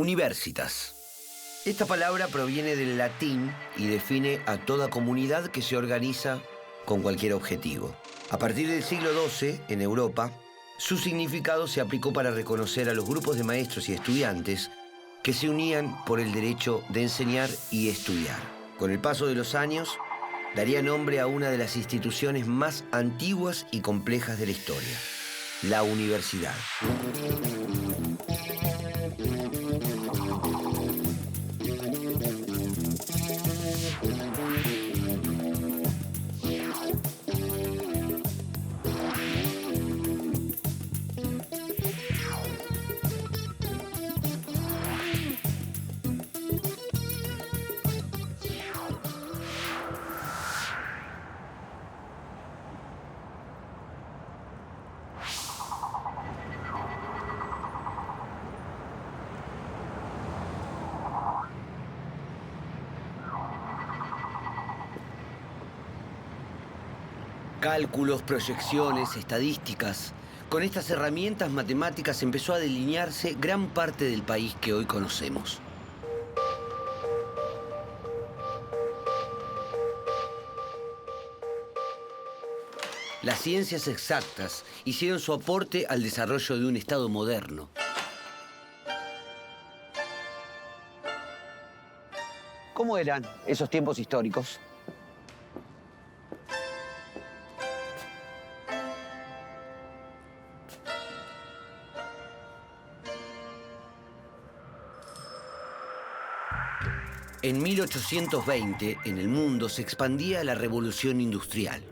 Universitas. Esta palabra proviene del latín y define a toda comunidad que se organiza con cualquier objetivo. A partir del siglo XII, en Europa, su significado se aplicó para reconocer a los grupos de maestros y estudiantes que se unían por el derecho de enseñar y estudiar. Con el paso de los años, daría nombre a una de las instituciones más antiguas y complejas de la historia, la universidad. Cálculos, proyecciones, estadísticas. Con estas herramientas matemáticas empezó a delinearse gran parte del país que hoy conocemos. Las ciencias exactas hicieron su aporte al desarrollo de un Estado moderno. ¿Cómo eran esos tiempos históricos? En 1820, en el mundo se expandía la revolución industrial.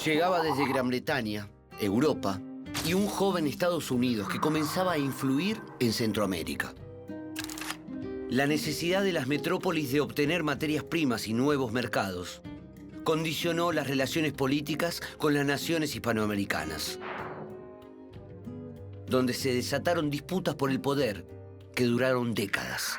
Llegaba desde Gran Bretaña, Europa y un joven Estados Unidos que comenzaba a influir en Centroamérica. La necesidad de las metrópolis de obtener materias primas y nuevos mercados condicionó las relaciones políticas con las naciones hispanoamericanas, donde se desataron disputas por el poder que duraron décadas.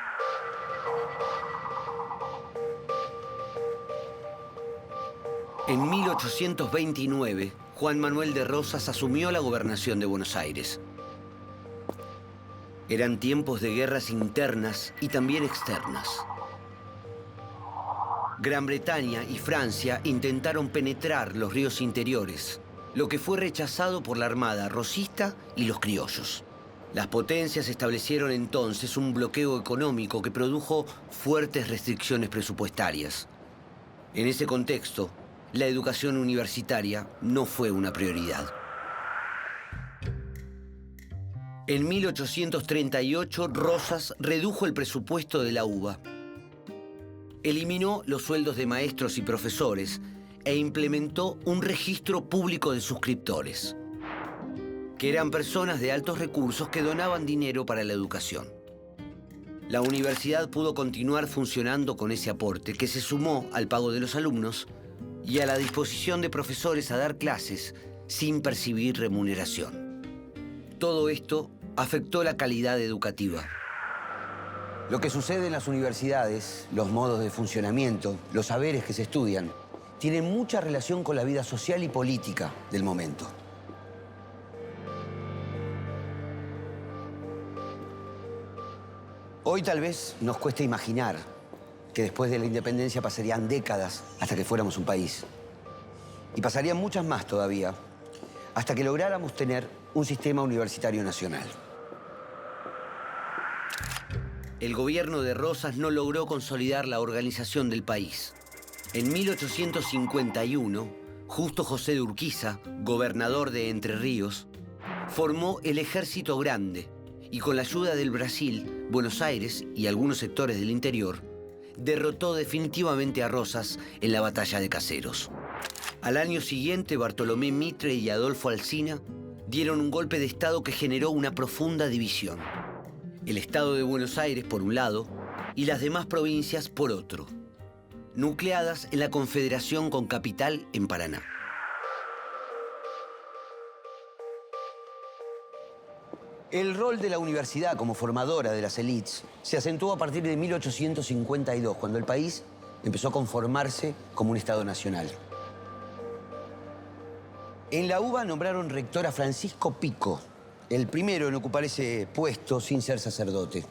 En 1829, Juan Manuel de Rosas asumió la gobernación de Buenos Aires. Eran tiempos de guerras internas y también externas. Gran Bretaña y Francia intentaron penetrar los ríos interiores, lo que fue rechazado por la armada rosista y los criollos. Las potencias establecieron entonces un bloqueo económico que produjo fuertes restricciones presupuestarias. En ese contexto, la educación universitaria no fue una prioridad. En 1838, Rosas redujo el presupuesto de la UBA. Eliminó los sueldos de maestros y profesores e implementó un registro público de suscriptores, que eran personas de altos recursos que donaban dinero para la educación. La universidad pudo continuar funcionando con ese aporte, que se sumó al pago de los alumnos y a la disposición de profesores a dar clases sin percibir remuneración. Todo esto afectó la calidad educativa. Lo que sucede en las universidades, los modos de funcionamiento, los saberes que se estudian, tienen mucha relación con la vida social y política del momento. Hoy tal vez nos cueste imaginar que después de la independencia pasarían décadas hasta que fuéramos un país. Y pasarían muchas más todavía, hasta que lográramos tener un sistema universitario nacional. El gobierno de Rosas no logró consolidar la organización del país. En 1851, Justo José de Urquiza, gobernador de Entre Ríos, formó el Ejército Grande y con la ayuda del Brasil, Buenos Aires y algunos sectores del interior, derrotó definitivamente a Rosas en la batalla de Caseros. Al año siguiente, Bartolomé Mitre y Adolfo Alsina dieron un golpe de Estado que generó una profunda división. El Estado de Buenos Aires por un lado y las demás provincias por otro, nucleadas en la Confederación con capital en Paraná. El rol de la universidad como formadora de las élites se acentuó a partir de 1852, cuando el país empezó a conformarse como un Estado nacional. En la UBA nombraron rector a Francisco Pico, el primero en ocupar ese puesto sin ser sacerdote.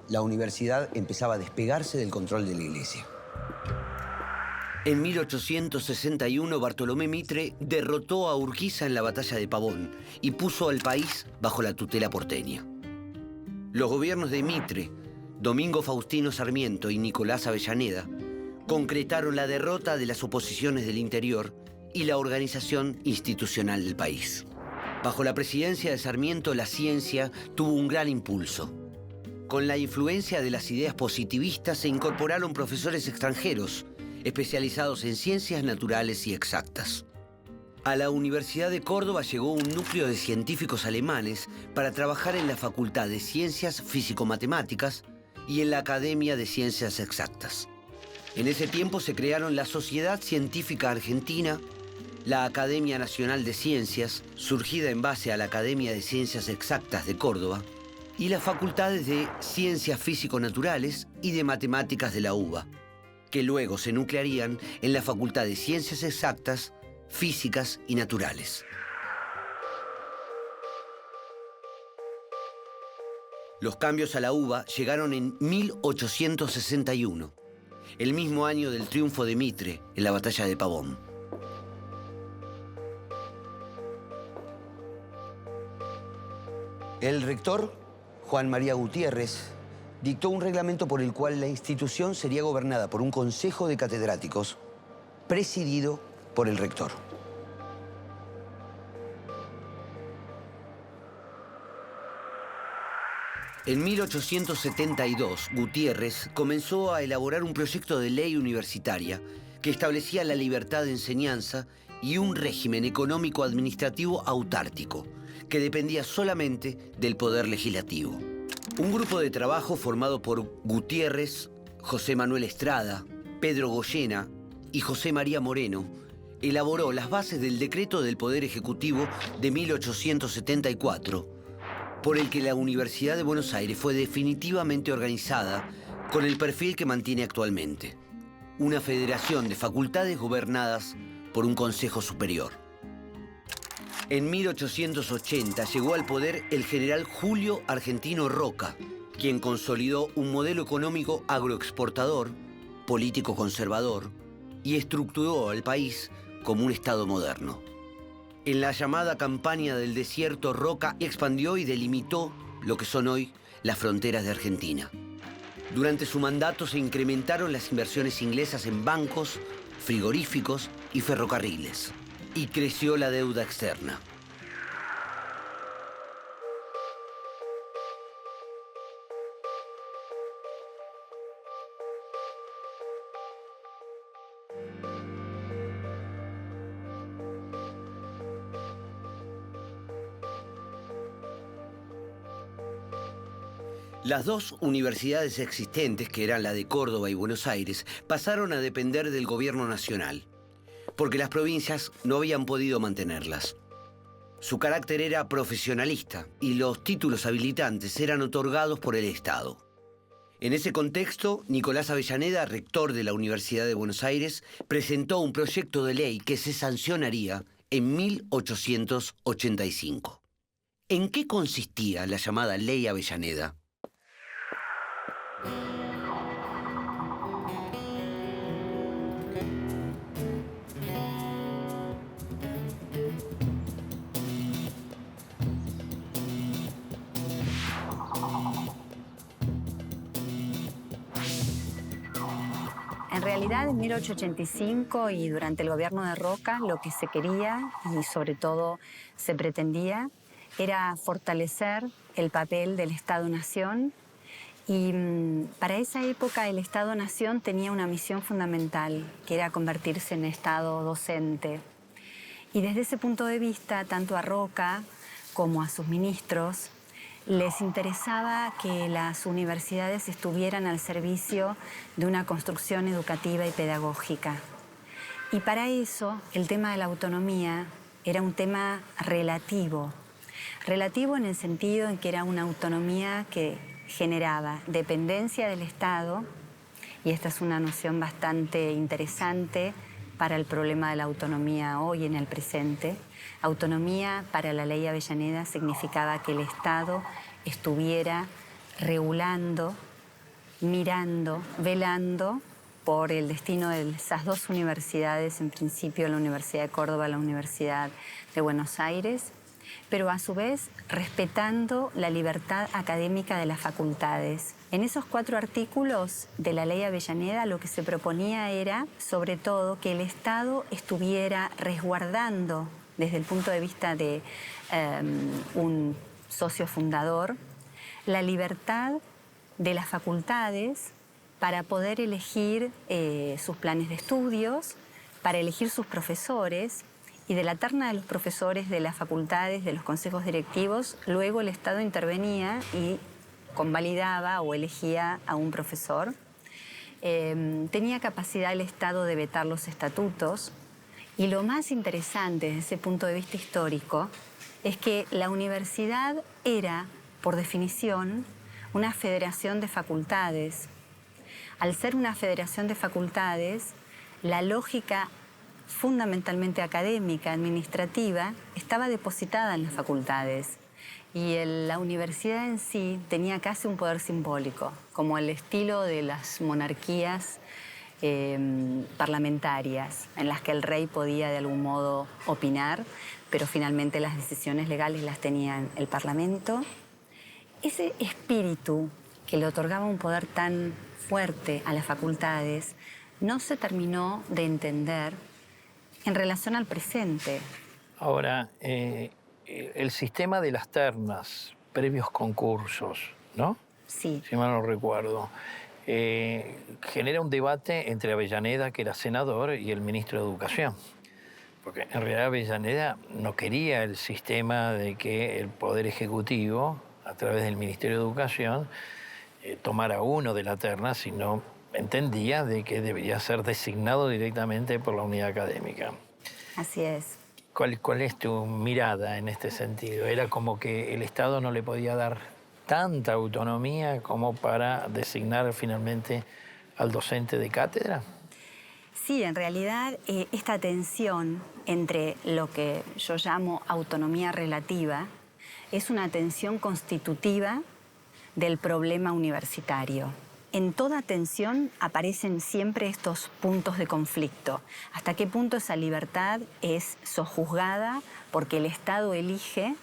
La universidad empezaba a despegarse del control de la iglesia. En 1861, Bartolomé Mitre derrotó a Urquiza en la batalla de Pavón y puso al país bajo la tutela porteña. Los gobiernos de Mitre, Domingo Faustino Sarmiento y Nicolás Avellaneda concretaron la derrota de las oposiciones del interior y la organización institucional del país. Bajo la presidencia de Sarmiento, la ciencia tuvo un gran impulso. Con la influencia de las ideas positivistas se incorporaron profesores extranjeros, especializados en ciencias naturales y exactas. A la Universidad de Córdoba llegó un núcleo de científicos alemanes para trabajar en la Facultad de Ciencias Físico-Matemáticas y en la Academia de Ciencias Exactas. En ese tiempo se crearon la Sociedad Científica Argentina, la Academia Nacional de Ciencias, surgida en base a la Academia de Ciencias Exactas de Córdoba, y las facultades de Ciencias Físico-Naturales y de Matemáticas de la UBA, que luego se nuclearían en la Facultad de Ciencias Exactas, Físicas y Naturales. Los cambios a la UBA llegaron en 1861, el mismo año del triunfo de Mitre en la batalla de Pavón. El rector, Juan María Gutiérrez, dictó un reglamento por el cual la institución sería gobernada por un consejo de catedráticos presidido por el rector. En 1872, Gutiérrez comenzó a elaborar un proyecto de ley universitaria que establecía la libertad de enseñanza y un régimen económico-administrativo autárquico, que dependía solamente del poder legislativo. Un grupo de trabajo formado por Gutiérrez, José Manuel Estrada, Pedro Goyena y José María Moreno elaboró las bases del decreto del Poder Ejecutivo de 1874, por el que la Universidad de Buenos Aires fue definitivamente organizada con el perfil que mantiene actualmente: una federación de facultades gobernadas por un Consejo Superior. En 1880 llegó al poder el general Julio Argentino Roca, quien consolidó un modelo económico agroexportador, político conservador, y estructuró al país como un Estado moderno. En la llamada campaña del desierto, Roca expandió y delimitó lo que son hoy las fronteras de Argentina. Durante su mandato se incrementaron las inversiones inglesas en bancos, frigoríficos y ferrocarriles, y creció la deuda externa. Las dos universidades existentes, que eran la de Córdoba y Buenos Aires, pasaron a depender del gobierno nacional, porque las provincias no habían podido mantenerlas. Su carácter era profesionalista y los títulos habilitantes eran otorgados por el Estado. En ese contexto, Nicolás Avellaneda, rector de la Universidad de Buenos Aires, presentó un proyecto de ley que se sancionaría en 1885. ¿En qué consistía la llamada Ley Avellaneda? En realidad, en 1885 y durante el gobierno de Roca, lo que se quería y sobre todo se pretendía era fortalecer el papel del Estado-Nación. Y para esa época el Estado-Nación tenía una misión fundamental, que era convertirse en Estado docente. Y desde ese punto de vista, tanto a Roca como a sus ministros, les interesaba que las universidades estuvieran al servicio de una construcción educativa y pedagógica. Y para eso, el tema de la autonomía era un tema relativo. Relativo en el sentido en que era una autonomía que generaba dependencia del Estado, y esta es una noción bastante interesante para el problema de la autonomía hoy en el presente. Autonomía para la ley Avellaneda significaba que el Estado estuviera regulando, mirando, velando por el destino de esas dos universidades, en principio la Universidad de Córdoba, la Universidad de Buenos Aires, pero a su vez respetando la libertad académica de las facultades. En esos 4 artículos de la ley Avellaneda lo que se proponía era, sobre todo, que el Estado estuviera resguardando, desde el punto de vista de un socio fundador, la libertad de las facultades para poder elegir sus planes de estudios, para elegir sus profesores, y de la terna de los profesores de las facultades, de los consejos directivos, luego el Estado intervenía y convalidaba o elegía a un profesor. Tenía capacidad el Estado de vetar los estatutos. Y lo más interesante desde ese punto de vista histórico es que la universidad era, por definición, una federación de facultades. Al ser una federación de facultades, la lógica fundamentalmente académica, administrativa, estaba depositada en las facultades. Y la universidad en sí tenía casi un poder simbólico, como el estilo de las monarquías parlamentarias, en las que el rey podía de algún modo opinar, pero finalmente las decisiones legales las tenía el Parlamento. Ese espíritu que le otorgaba un poder tan fuerte a las facultades no se terminó de entender en relación al presente. Ahora, el sistema de las ternas, previos concursos, ¿no? Sí. Si mal no recuerdo, genera un debate entre Avellaneda, que era senador, y el ministro de Educación. Porque en realidad Avellaneda no quería el sistema de que el Poder Ejecutivo, a través del Ministerio de Educación, tomara uno de la terna, sino entendía de que debería ser designado directamente por la unidad académica. Así es. ¿Cuál es tu mirada en este sentido? ¿Era como que el Estado no le podía dar tanta autonomía como para designar finalmente al docente de cátedra? Sí, en realidad esta tensión entre lo que yo llamo autonomía relativa es una tensión constitutiva del problema universitario. En toda tensión aparecen siempre estos puntos de conflicto. ¿Hasta qué punto esa libertad es sojuzgada porque el Estado elige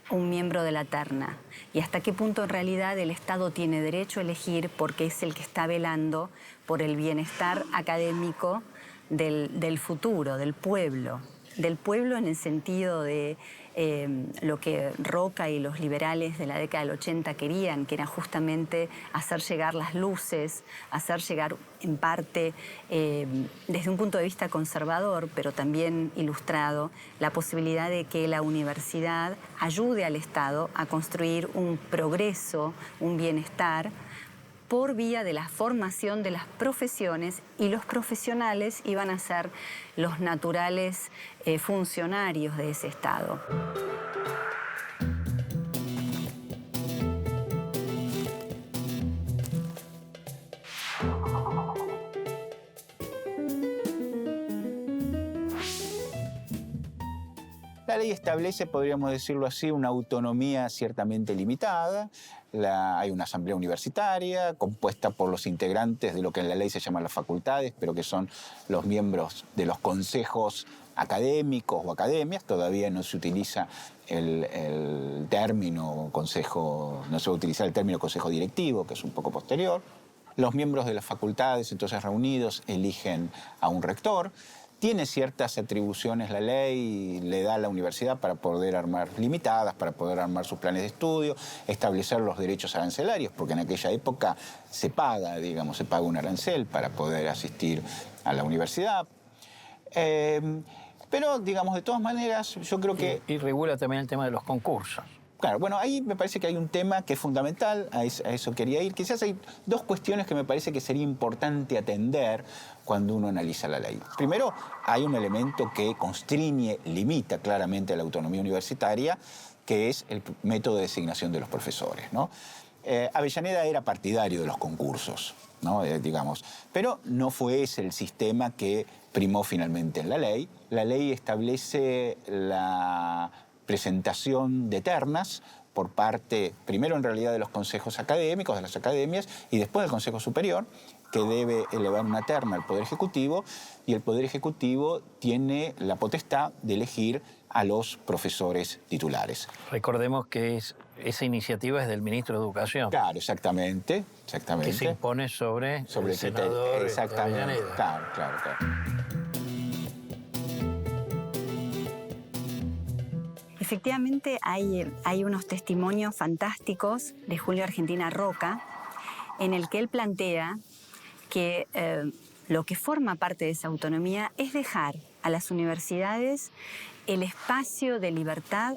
un miembro de la terna? ¿Y hasta qué punto en realidad el Estado tiene derecho a elegir porque es el que está velando por el bienestar académico del futuro, del pueblo? Del pueblo en el sentido de lo que Roca y los liberales de la década del 80 querían, que era justamente hacer llegar las luces, hacer llegar en parte, desde un punto de vista conservador, pero también ilustrado, la posibilidad de que la universidad ayude al Estado a construir un progreso, un bienestar, por vía de la formación de las profesiones, y los profesionales iban a ser los naturales funcionarios de ese Estado. La ley establece, podríamos decirlo así, una autonomía ciertamente limitada. Hay una asamblea universitaria compuesta por los integrantes de lo que en la ley se llaman las facultades, pero que son los miembros de los consejos académicos o academias. Todavía no se utiliza el término consejo, no se va a utilizar el término consejo directivo, que es un poco posterior. Los miembros de las facultades, entonces reunidos, eligen a un rector. Tiene ciertas atribuciones la ley, le da a la universidad para poder armar, limitadas, para poder armar sus planes de estudio, establecer los derechos arancelarios, porque en aquella época se paga, digamos, se paga un arancel para poder asistir a la universidad. Pero, digamos, de todas maneras, yo creo que... Y regula también el tema de los concursos. Claro, bueno, ahí me parece que hay un tema que es fundamental, a eso quería ir. Quizás hay dos cuestiones que me parece que sería importante atender cuando uno analiza la ley. Primero, hay un elemento que constriñe, limita claramente la autonomía universitaria, que es el método de designación de los profesores, ¿no? Avellaneda era partidario de los concursos, ¿no? Digamos, pero no fue ese el sistema que primó finalmente en la ley. La ley establece la presentación de ternas por parte, primero en realidad de los consejos académicos, de las academias, y después del Consejo Superior, que debe elevar una terna al Poder Ejecutivo, y el Poder Ejecutivo tiene la potestad de elegir a los profesores titulares. Recordemos que esa iniciativa es del ministro de Educación. Claro, exactamente. Que se impone sobre el senador exactamente. Avellaneda. Claro. Efectivamente, hay unos testimonios fantásticos de Julio Argentina Roca, en el que él plantea que lo que forma parte de esa autonomía es dejar a las universidades el espacio de libertad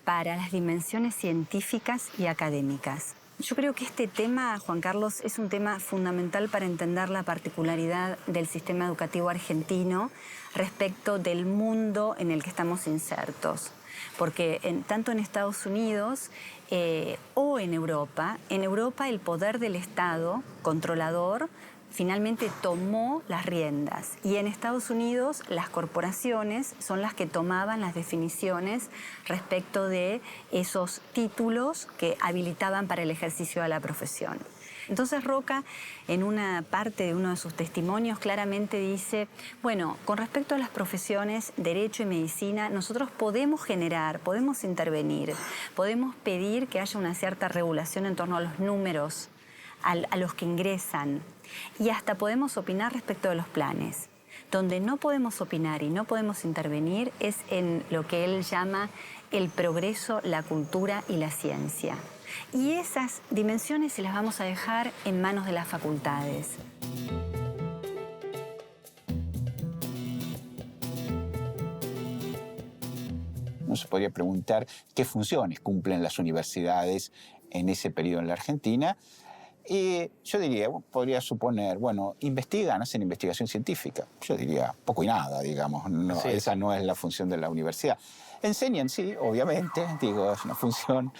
para las dimensiones científicas y académicas. Yo creo que este tema, Juan Carlos, es un tema fundamental para entender la particularidad del sistema educativo argentino respecto del mundo en el que estamos insertos. Porque tanto en Estados Unidos o en Europa el poder del Estado controlador finalmente tomó las riendas. Y en Estados Unidos las corporaciones son las que tomaban las definiciones respecto de esos títulos que habilitaban para el ejercicio de la profesión. Entonces Roca, en una parte de uno de sus testimonios, claramente dice, bueno, con respecto a las profesiones, derecho y medicina, nosotros podemos generar, podemos intervenir, podemos pedir que haya una cierta regulación en torno a los números, a los que ingresan, y hasta podemos opinar respecto de los planes. Donde no podemos opinar y no podemos intervenir es en lo que él llama el progreso, la cultura y la ciencia. Y esas dimensiones se las vamos a dejar en manos de las facultades. Uno se podría preguntar qué funciones cumplen las universidades en ese periodo en la Argentina. Y yo diría, podría suponer, bueno, investigan, hacen investigación científica. Yo diría poco y nada, digamos. No, sí. Esa no es la función de la universidad. Enseñan, sí, obviamente, digo, es una función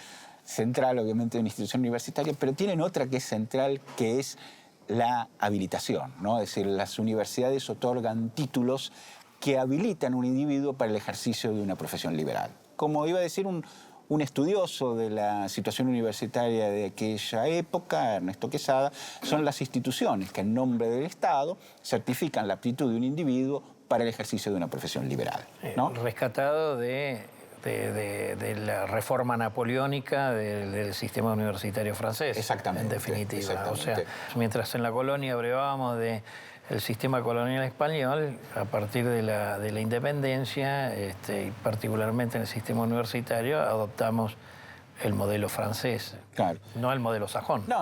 central, obviamente, de una institución universitaria, pero tienen otra que es central, que es la habilitación, ¿no? Es decir, las universidades otorgan títulos que habilitan a un individuo para el ejercicio de una profesión liberal. Como iba a decir un estudioso de la situación universitaria de aquella época, Ernesto Quesada, son las instituciones que en nombre del Estado certifican la aptitud de un individuo para el ejercicio de una profesión liberal, ¿no? Rescatado de la reforma napoleónica del sistema universitario francés. Exactamente. En definitiva. Exactamente. O sea, mientras en la colonia brevábamos del sistema colonial español, a partir de la independencia, y particularmente en el sistema universitario, adoptamos el modelo francés, claro, no el modelo sajón. No.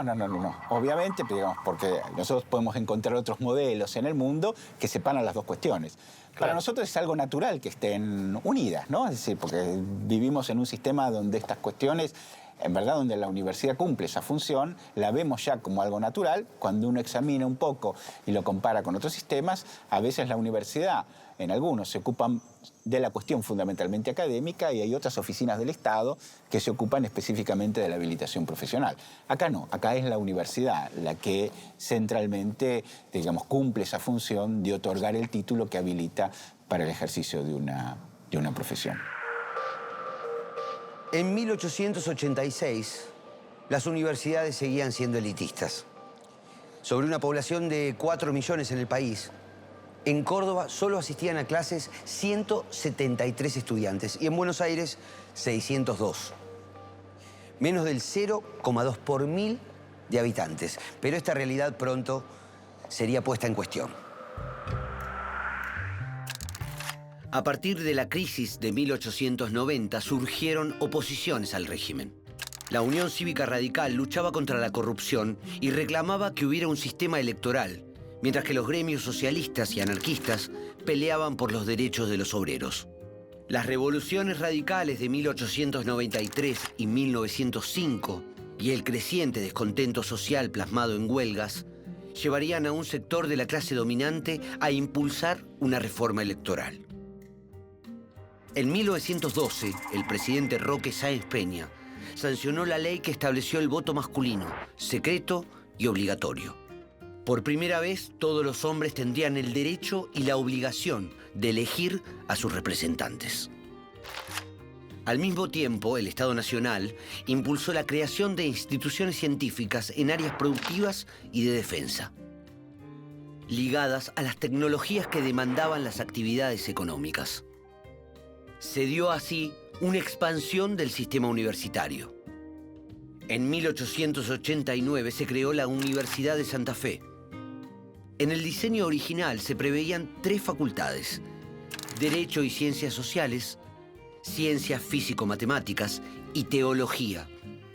Obviamente, digamos, porque nosotros podemos encontrar otros modelos en el mundo que separan las dos cuestiones. Claro. Para nosotros es algo natural que estén unidas, ¿no? Es decir, porque vivimos en un sistema donde estas cuestiones, en verdad, donde la universidad cumple esa función, la vemos ya como algo natural. Cuando uno examina un poco y lo compara con otros sistemas, a veces la universidad, en algunos, se ocupan de la cuestión fundamentalmente académica y hay otras oficinas del Estado que se ocupan específicamente de la habilitación profesional. Acá no, acá es la universidad la que centralmente, digamos, cumple esa función de otorgar el título que habilita para el ejercicio de una profesión. En 1886, las universidades seguían siendo elitistas. Sobre una población de 4 millones en el país, en Córdoba solo asistían a clases 173 estudiantes y en Buenos Aires 602. Menos del 0,2 por 1000 de habitantes. Pero esta realidad pronto sería puesta en cuestión. A partir de la crisis de 1890 surgieron oposiciones al régimen. La Unión Cívica Radical luchaba contra la corrupción y reclamaba que hubiera un sistema electoral, mientras que los gremios socialistas y anarquistas peleaban por los derechos de los obreros. Las revoluciones radicales de 1893 y 1905 y el creciente descontento social plasmado en huelgas llevarían a un sector de la clase dominante a impulsar una reforma electoral. En 1912, el presidente Roque Sáenz Peña sancionó la ley que estableció el voto masculino, secreto y obligatorio. Por primera vez, todos los hombres tendrían el derecho y la obligación de elegir a sus representantes. Al mismo tiempo, el Estado Nacional impulsó la creación de instituciones científicas en áreas productivas y de defensa, ligadas a las tecnologías que demandaban las actividades económicas. Se dio así una expansión del sistema universitario. En 1889 se creó la Universidad de Santa Fe. En el diseño original se preveían 3 facultades: Derecho y Ciencias Sociales, Ciencias Físico-Matemáticas y Teología,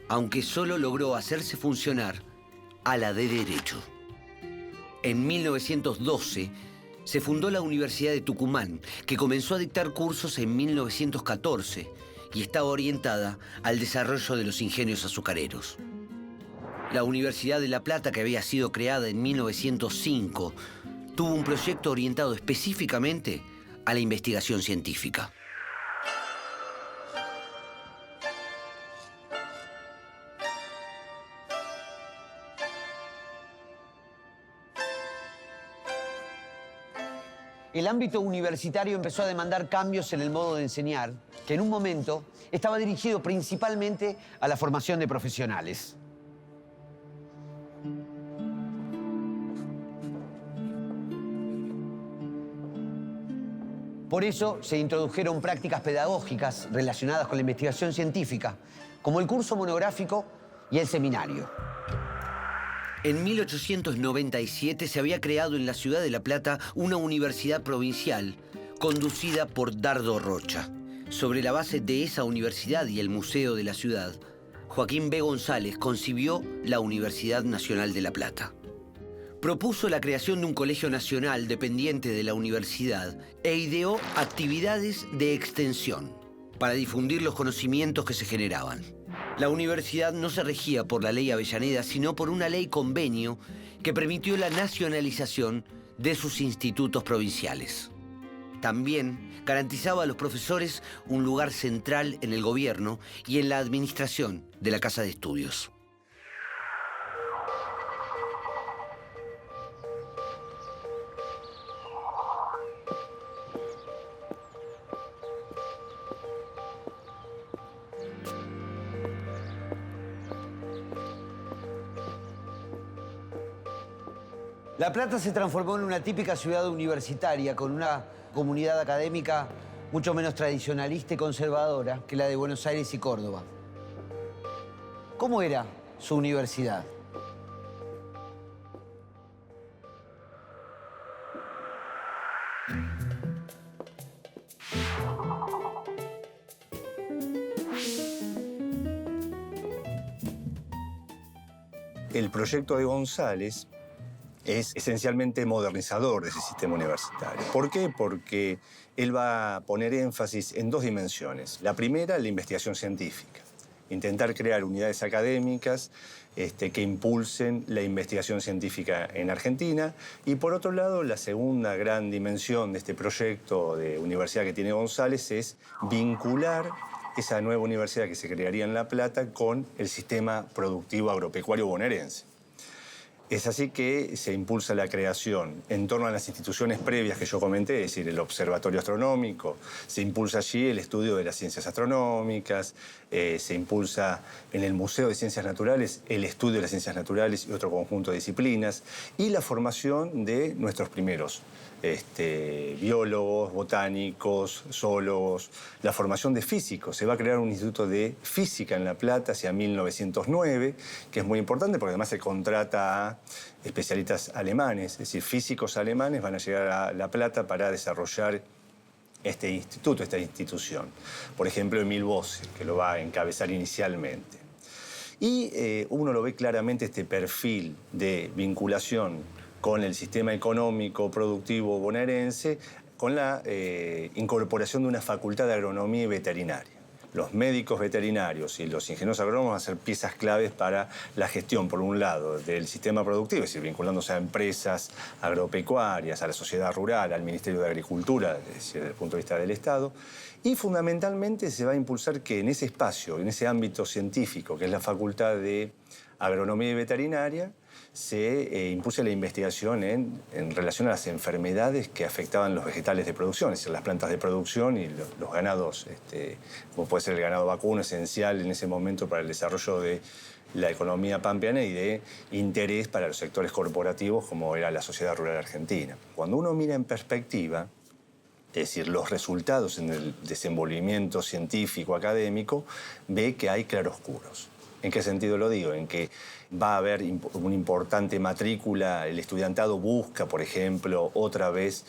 aunque solo logró hacerse funcionar a la de Derecho. En 1912 se fundó la Universidad de Tucumán, que comenzó a dictar cursos en 1914 y estaba orientada al desarrollo de los ingenios azucareros. La Universidad de La Plata, que había sido creada en 1905, tuvo un proyecto orientado específicamente a la investigación científica. El ámbito universitario empezó a demandar cambios en el modo de enseñar, que en un momento estaba dirigido principalmente a la formación de profesionales. Por eso se introdujeron prácticas pedagógicas relacionadas con la investigación científica, como el curso monográfico y el seminario. En 1897 se había creado en la ciudad de La Plata una universidad provincial conducida por Dardo Rocha. Sobre la base de esa universidad y el museo de la ciudad, Joaquín B. González concibió la Universidad Nacional de La Plata. Propuso la creación de un colegio nacional dependiente de la universidad e ideó actividades de extensión para difundir los conocimientos que se generaban. La universidad no se regía por la ley Avellaneda, sino por una ley convenio que permitió la nacionalización de sus institutos provinciales. También garantizaba a los profesores un lugar central en el gobierno y en la administración de la Casa de Estudios. La Plata se transformó en una típica ciudad universitaria con una comunidad académica mucho menos tradicionalista y conservadora que la de Buenos Aires y Córdoba. ¿Cómo era su universidad? El proyecto de González es esencialmente modernizador de ese sistema universitario. ¿Por qué? Porque él va a poner énfasis en 2 dimensiones. La primera, la investigación científica. Intentar crear unidades académicas que impulsen la investigación científica en Argentina. Y por otro lado, la segunda gran dimensión de este proyecto de universidad que tiene González es vincular esa nueva universidad que se crearía en La Plata con el sistema productivo agropecuario bonaerense. Es así que se impulsa la creación en torno a las instituciones previas que yo comenté, es decir, el Observatorio Astronómico, se impulsa allí el estudio de las ciencias astronómicas, se impulsa en el Museo de Ciencias Naturales el estudio de las ciencias naturales y otro conjunto de disciplinas, y la formación de nuestros primeros biólogos, botánicos, zoólogos, la formación de físicos. Se va a crear un instituto de física en La Plata hacia 1909, que es muy importante porque además se contrata a especialistas alemanes, es decir, físicos alemanes van a llegar a La Plata para desarrollar este instituto, esta institución. Por ejemplo, Emil Bosse, que lo va a encabezar inicialmente. Y uno lo ve claramente este perfil de vinculación con el sistema económico productivo bonaerense, con la incorporación de una facultad de agronomía y veterinaria. Los médicos veterinarios y los ingenieros agrónomos van a ser piezas claves para la gestión, por un lado, del sistema productivo, es decir, vinculándose a empresas agropecuarias, a la sociedad rural, al Ministerio de Agricultura, es decir, desde el punto de vista del Estado. Y fundamentalmente se va a impulsar que en ese espacio, en ese ámbito científico, que es la Facultad de Agronomía y Veterinaria, se impulsa la investigación en relación a las enfermedades que afectaban los vegetales de producción, es decir, las plantas de producción y los ganados, como puede ser el ganado vacuno, esencial en ese momento para el desarrollo de la economía pampeana y de interés para los sectores corporativos como era la sociedad rural argentina. Cuando uno mira en perspectiva, es decir, los resultados en el desenvolvimiento científico, académico, ve que hay claroscuros. ¿En qué sentido lo digo? En que va a haber una importante matrícula, el estudiantado busca, por ejemplo, otra vez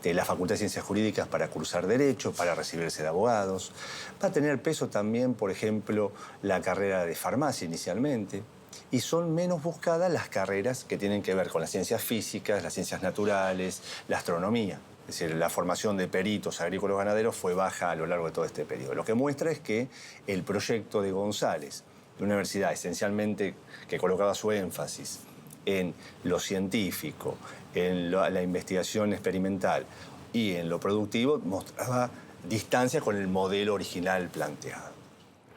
la Facultad de Ciencias Jurídicas para cursar Derecho, para recibirse de abogados. Va a tener peso también, por ejemplo, la carrera de farmacia inicialmente. Y son menos buscadas las carreras que tienen que ver con las ciencias físicas, las ciencias naturales, la astronomía. Es decir, la formación de peritos agrícolas ganaderos fue baja a lo largo de todo este periodo. Lo que muestra es que el proyecto de González, de una universidad esencialmente que colocaba su énfasis en lo científico, en la investigación experimental y en lo productivo, mostraba distancia con el modelo original planteado.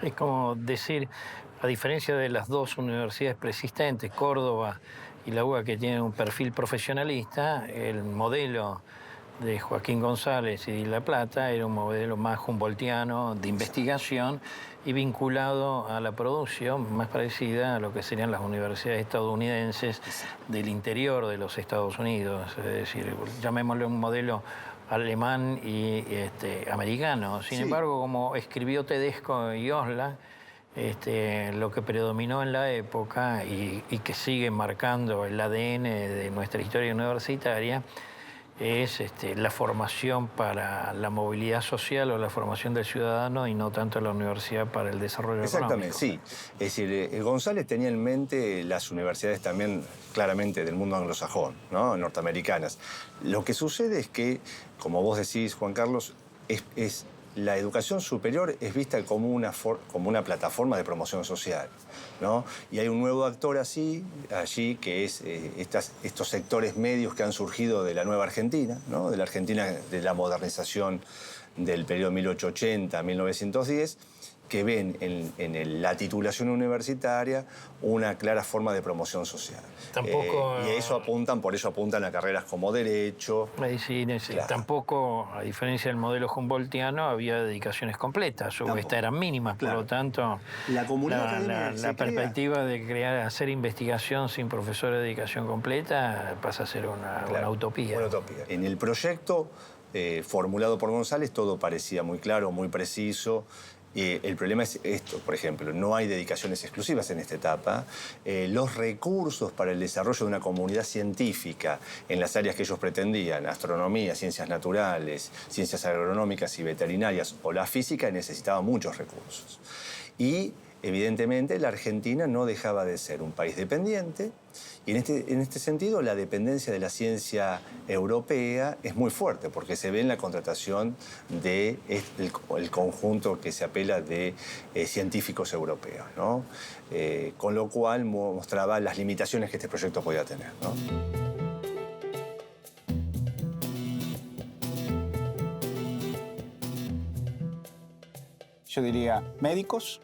Es como decir, a diferencia de las dos universidades preexistentes, Córdoba y la UBA, que tienen un perfil profesionalista, el modelo de Joaquín González y La Plata era un modelo más humboldtiano de investigación y vinculado a la producción, más parecida a lo que serían las universidades estadounidenses del interior de los Estados Unidos, es decir, llamémosle un modelo alemán y americano. Sin embargo, como escribió Tedesco y Osla, lo que predominó en la época y que sigue marcando el ADN de nuestra historia universitaria es la formación para la movilidad social o la formación del ciudadano y no tanto la universidad para el desarrollo económico. Exactamente, sí. Es decir, González tenía en mente las universidades también claramente del mundo anglosajón, ¿no? Norteamericanas. Lo que sucede es que, como vos decís, Juan Carlos, la educación superior es vista como una plataforma de promoción social, ¿no? Y hay un nuevo actor allí, que es estos sectores medios que han surgido de la nueva Argentina, ¿no? De la Argentina de la modernización del periodo 1880-1910, que ven en la titulación universitaria una clara forma de promoción social. Tampoco, y por eso apuntan a carreras como Derecho. Medicina, sí. Claro. Tampoco, a diferencia del modelo humboldtiano, había dedicaciones completas, estas eran mínimas, claro. Por lo tanto, la perspectiva de hacer investigación sin profesor de dedicación completa pasa a ser una utopía. Una utopía. En el proyecto formulado por González todo parecía muy claro, muy preciso. El problema es esto, por ejemplo, no hay dedicaciones exclusivas en esta etapa. Los recursos para el desarrollo de una comunidad científica en las áreas que ellos pretendían, astronomía, ciencias naturales, ciencias agronómicas y veterinarias o la física, necesitaban muchos recursos. Y, evidentemente, la Argentina no dejaba de ser un país dependiente. Y en este sentido, la dependencia de la ciencia europea es muy fuerte, porque se ve en la contratación del conjunto que se apela de científicos europeos, ¿no? Con lo cual mostraba las limitaciones que este proyecto podía tener, ¿no? Yo diría médicos,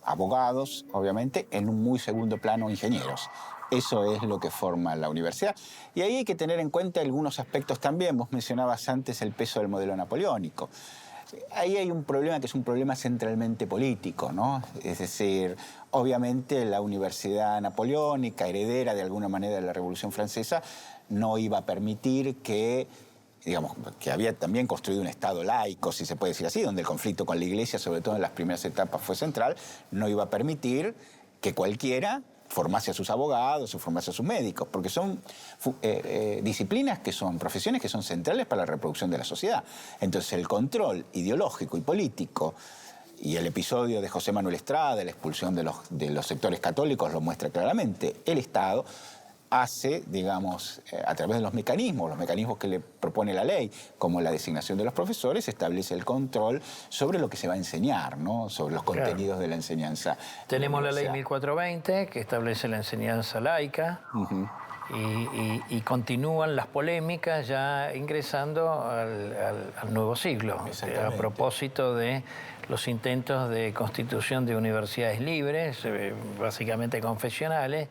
abogados, obviamente, en un muy segundo plano ingenieros. Eso es lo que forma la universidad. Y ahí hay que tener en cuenta algunos aspectos también. Vos mencionabas antes el peso del modelo napoleónico. Ahí hay un problema que es un problema centralmente político, ¿no? Es decir, obviamente la universidad napoleónica, heredera de alguna manera de la Revolución Francesa, no iba a permitir que, digamos, que había también construido un Estado laico, si se puede decir así, donde el conflicto con la Iglesia, sobre todo en las primeras etapas, fue central, no iba a permitir que cualquiera formase a sus abogados o formase a sus médicos, porque son disciplinas que son, profesiones que son centrales para la reproducción de la sociedad. Entonces el control ideológico y político, y el episodio de José Manuel Estrada, la expulsión de los sectores católicos lo muestra claramente, el Estado hace, digamos, a través de los mecanismos que le propone la ley, como la designación de los profesores, establece el control sobre lo que se va a enseñar, ¿no? Sobre los contenidos de la enseñanza. Tenemos la ley 1420, que establece la enseñanza laica, y continúan las polémicas ya ingresando al nuevo siglo, a propósito de los intentos de constitución de universidades libres, básicamente confesionales,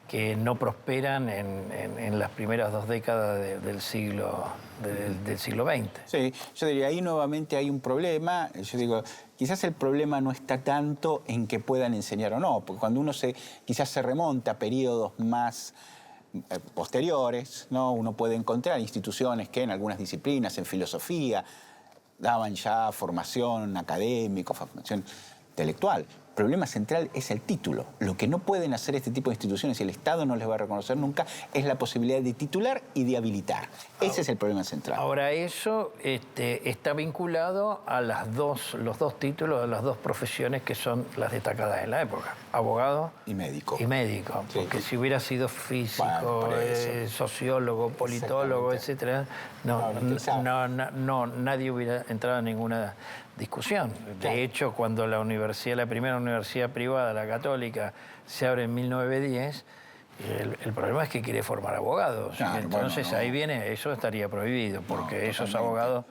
que no prosperan en las primeras 2 décadas del siglo XX. Sí, yo diría, ahí nuevamente hay un problema. Yo digo, quizás el problema no está tanto en que puedan enseñar o no, porque cuando uno quizás se remonta a periodos más posteriores, ¿no? Uno puede encontrar instituciones que en algunas disciplinas, en filosofía, daban ya formación académica, formación intelectual. El problema central es el título. Lo que no pueden hacer este tipo de instituciones y el Estado no les va a reconocer nunca es la posibilidad de titular y de habilitar. Ese es el problema central. Ahora, eso está vinculado a los dos títulos de las 2 profesiones que son las destacadas en la época: abogado y médico. Y médico, sí, porque si hubiera sido físico, sociólogo, politólogo, etcétera, nadie hubiera entrado en ninguna discusión. De hecho, cuando la primera universidad privada, la católica, se abre en 1910, el problema es que quiere formar abogados. Claro, entonces ahí viene, eso estaría prohibido, porque esos abogados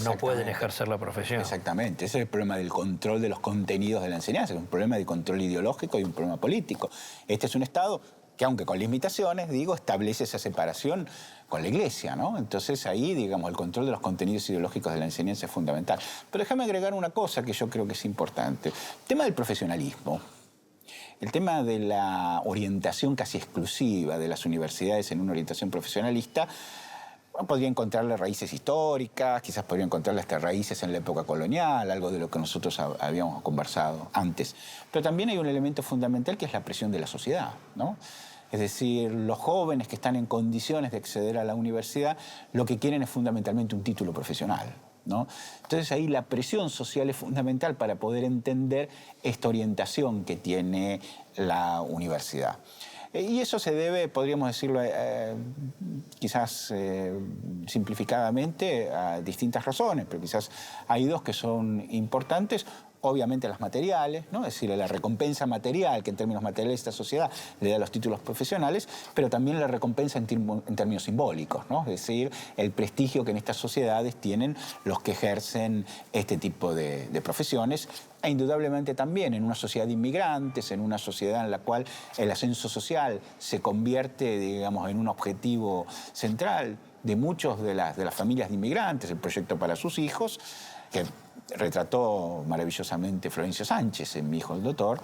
no pueden ejercer la profesión. Exactamente, ese es el problema del control de los contenidos de la enseñanza, es un problema de control ideológico y un problema político. Este es un Estado que, aunque con limitaciones, establece esa separación con la Iglesia, ¿no? Entonces ahí, digamos, el control de los contenidos ideológicos de la enseñanza es fundamental. Pero déjame agregar una cosa que yo creo que es importante. El tema del profesionalismo, el tema de la orientación casi exclusiva de las universidades en una orientación profesionalista, podría encontrarle raíces históricas, quizás podría encontrarle hasta raíces en la época colonial, algo de lo que nosotros habíamos conversado antes. Pero también hay un elemento fundamental que es la presión de la sociedad, ¿no? Es decir, los jóvenes que están en condiciones de acceder a la universidad lo que quieren es fundamentalmente un título profesional, ¿no? Entonces ahí la presión social es fundamental para poder entender esta orientación que tiene la universidad. Y eso se debe, podríamos decirlo quizás simplificadamente, a distintas razones, pero quizás hay 2 que son importantes. Obviamente las materiales, ¿no? Es decir, la recompensa material que en términos materiales esta sociedad le da a los títulos profesionales, pero también la recompensa en términos simbólicos, ¿no? Es decir, el prestigio que en estas sociedades tienen los que ejercen este tipo de profesiones, e indudablemente también en una sociedad de inmigrantes, en una sociedad en la cual el ascenso social se convierte, digamos, en un objetivo central de muchos de las familias de inmigrantes, el proyecto para sus hijos, que retrató maravillosamente Florencio Sánchez en Mi hijo el doctor.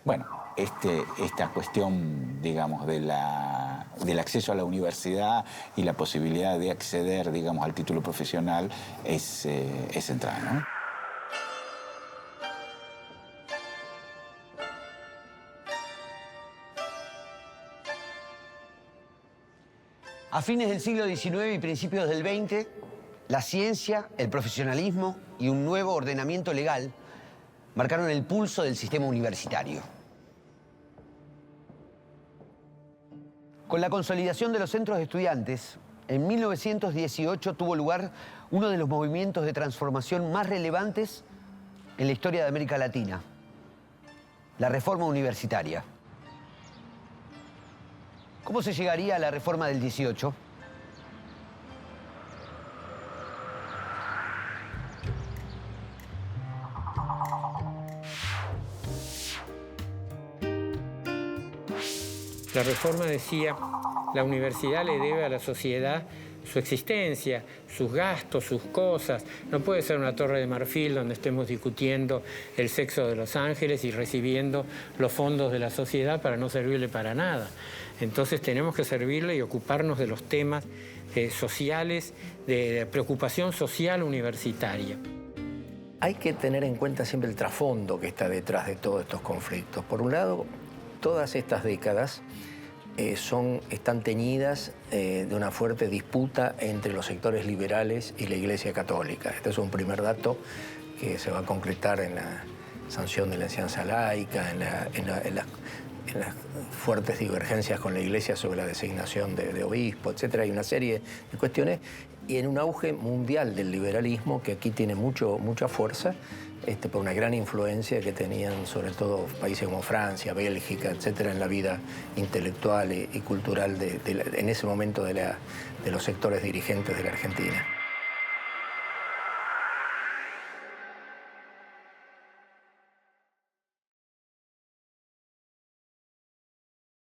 Bueno, esta cuestión, digamos, del acceso a la universidad y la posibilidad de acceder, digamos, al título profesional es central, ¿no? A fines del siglo XIX y principios del XX, la ciencia, el profesionalismo y un nuevo ordenamiento legal marcaron el pulso del sistema universitario. Con la consolidación de los centros de estudiantes, en 1918 tuvo lugar uno de los movimientos de transformación más relevantes en la historia de América Latina, la reforma universitaria. ¿Cómo se llegaría a la reforma del 18? La Reforma decía, la universidad le debe a la sociedad su existencia, sus gastos, sus cosas. No puede ser una torre de marfil donde estemos discutiendo el sexo de los ángeles y recibiendo los fondos de la sociedad para no servirle para nada. Entonces tenemos que servirle y ocuparnos de los temas sociales, de preocupación social universitaria. Hay que tener en cuenta siempre el trasfondo que está detrás de todos estos conflictos. Por un lado, todas estas décadas están teñidas de una fuerte disputa entre los sectores liberales y la Iglesia Católica. Este es un primer dato que se va a concretar en la sanción de la enseñanza laica, en las fuertes divergencias con la Iglesia sobre la designación de obispo, etc. Hay una serie de cuestiones y en un auge mundial del liberalismo que aquí tiene mucha fuerza, por una gran influencia que tenían sobre todo países como Francia, Bélgica, etcétera, en la vida intelectual y cultural en ese momento de los sectores dirigentes de la Argentina.